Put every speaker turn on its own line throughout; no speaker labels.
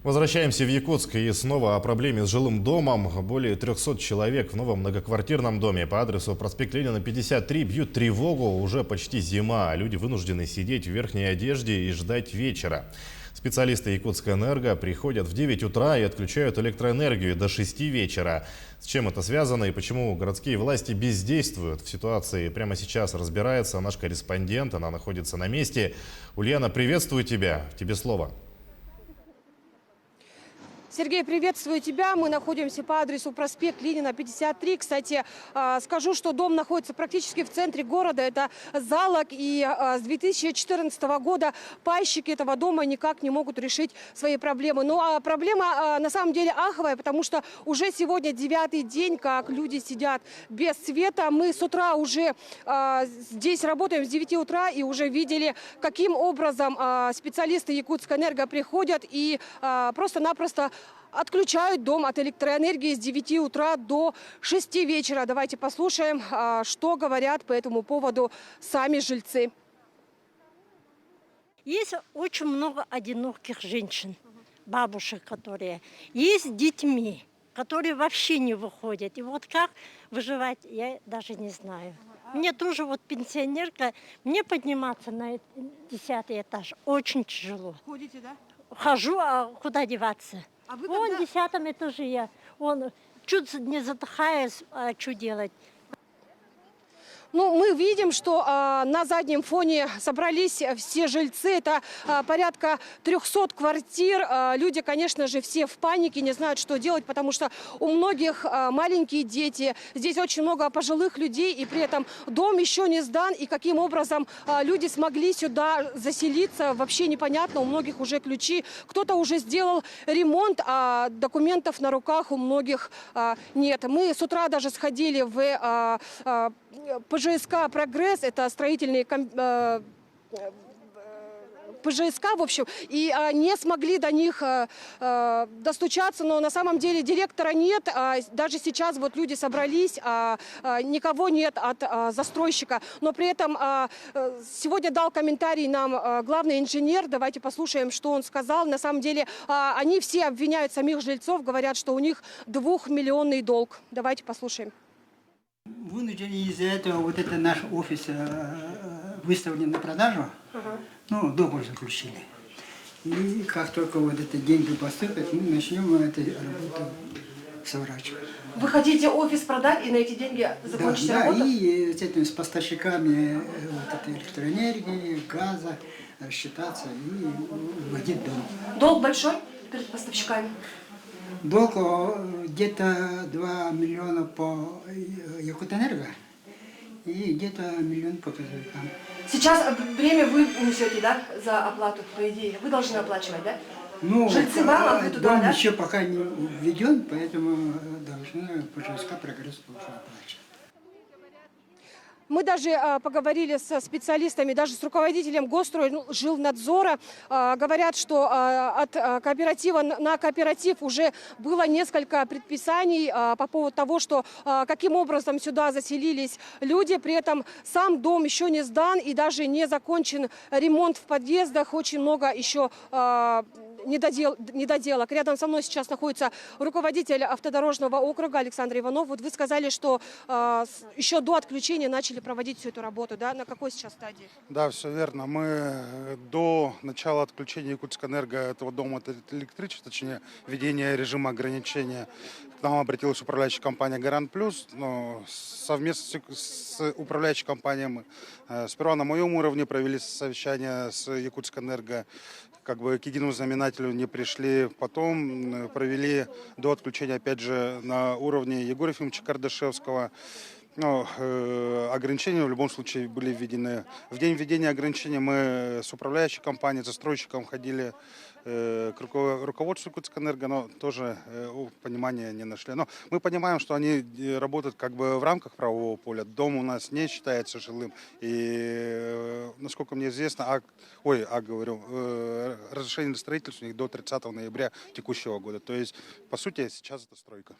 Возвращаемся в Якутск и снова о проблеме с жилым домом. Более 300 человек в новом многоквартирном доме по адресу проспект Ленина, 53 бьют тревогу. Уже почти зима, а люди вынуждены сидеть в верхней одежде и ждать вечера. Специалисты Якутскэнерго приходят в 9 утра и отключают электроэнергию до 6 вечера. С чем это связано и почему городские власти бездействуют в ситуации, прямо сейчас разбирается наш корреспондент. Она находится на месте. Ульяна, приветствую тебя. Тебе слово.
Сергей, приветствую тебя. Мы находимся по адресу проспект Ленина, 53. Кстати, скажу, что дом находится практически в центре города. Это Залог. И с 2014 года пайщики этого дома никак не могут решить свои проблемы. Ну, а проблема на самом деле аховая, потому что уже сегодня 9-й день, как люди сидят без света. Мы с утра уже здесь работаем с 9 утра и уже видели, каким образом специалисты Якутскэнерго приходят и просто-напросто отключают дом от электроэнергии с 9 утра до 6 вечера. Давайте послушаем, что говорят по этому поводу сами жильцы.
Есть очень много одиноких женщин, бабушек, которые есть с детьми, которые вообще не выходят. И вот как выживать, я даже не знаю. Мне тоже вот пенсионерка, мне подниматься на 10-й этаж очень тяжело.
Ходите, да?
Хожу, а куда деваться?
А вы
Вон
когда...
в 10-м этаже я. Вон, чуть не задыхаюсь, а что делать?
Ну, мы видим, что на заднем фоне собрались все жильцы. Это порядка 300 квартир. Люди, конечно же, все в панике, не знают, что делать, потому что у многих маленькие дети. Здесь очень много пожилых людей, и при этом дом еще не сдан. И каким образом люди смогли сюда заселиться, вообще непонятно. У многих уже ключи. Кто-то уже сделал ремонт, а документов на руках у многих нет. Мы с утра даже сходили в ПЖСК «Прогресс», это строительные ПЖСК, в общем, и не смогли до них достучаться, но на самом деле директора нет. Даже сейчас вот люди собрались, никого нет от застройщика. Но при этом сегодня дал комментарий нам главный инженер. Давайте послушаем, что он сказал. На самом деле они все обвиняют самих жильцов, говорят, что у них 2-миллионный долг. Давайте послушаем.
Вынуждены из-за этого вот это наш офис выставлен на продажу, ну, договор заключили. И как только вот эти деньги поступят, мы начнем эту работу сворачивать.
Вы хотите офис продать и на эти деньги закончить работу?
Да, и с этими с поставщиками вот этой электроэнергии, газа рассчитаться и вводить дом.
Долг большой перед поставщиками?
Долг где-то 2 миллиона по Якутэнерго и где-то 1 миллион по газовикам.
Сейчас время вы несете, да, за оплату, по идее? Вы должны оплачивать, да?
Ну,
жильцы вам, а вы туда,
дом
да?
еще пока не введен, поэтому должны ПЖСК «Прогресс» оплачивать.
Мы даже поговорили со специалистами, даже с руководителем Госстройлжилнадзора. Говорят, что от кооператива на кооператив уже было несколько предписаний по поводу того, что каким образом сюда заселились люди. При этом сам дом еще не сдан и даже не закончен ремонт в подъездах. Очень много еще недоделок. Рядом со мной сейчас находится руководитель автодорожного округа Александр Иванов. Вот вы сказали, что еще до отключения начали проводить всю эту работу, да? На какой сейчас стадии?
Да, все верно. Мы до начала отключения Якутскэнерго этого дома от электричества, точнее, введения режима ограничения, к нам обратилась управляющая компания «Гарант Плюс». Но совместно с управляющей компанией мы сперва на моем уровне провели совещание с Якутскэнерго, как бы к единому знаменателю не пришли. Потом провели до отключения, опять же, на уровне Егора Ефимовича Кардашевского. Но ограничения в любом случае были введены. В день введения ограничений мы с управляющей компанией, застройщиком ходили к руководству Якутскэнерго, но тоже понимания не нашли. Но мы понимаем, что они работают как бы в рамках правового поля. Дом у нас не считается жилым. И, насколько мне известно, разрешение на строительство у них до 30 ноября текущего года. То есть, по сути, сейчас это стройка.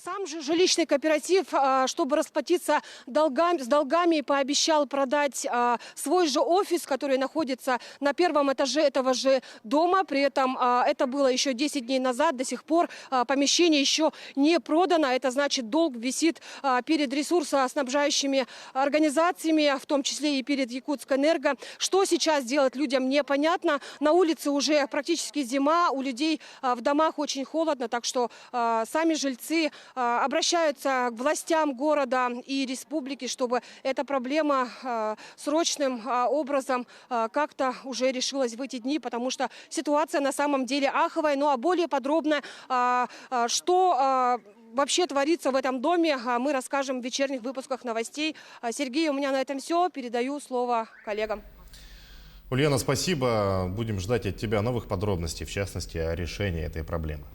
Сам же жилищный кооператив, чтобы расплатиться с долгами, пообещал продать свой же офис, который находится на первом этаже этого же дома. При этом это было еще 10 дней назад. До сих пор помещение еще не продано. Это значит, долг висит перед ресурсоснабжающими организациями, в том числе и перед Якутскэнерго. Что сейчас делать людям, непонятно. На улице уже практически зима, у людей в домах очень холодно, так что сами жильцы обращаются к властям города и республики, чтобы эта проблема срочным образом как-то уже решилась в эти дни, потому что ситуация на самом деле аховая. Ну а более подробно, что вообще творится в этом доме, мы расскажем в вечерних выпусках новостей. Сергей, у меня на этом все. Передаю слово коллегам.
Ульяна, спасибо. Будем ждать от тебя новых подробностей, в частности, о решении этой проблемы.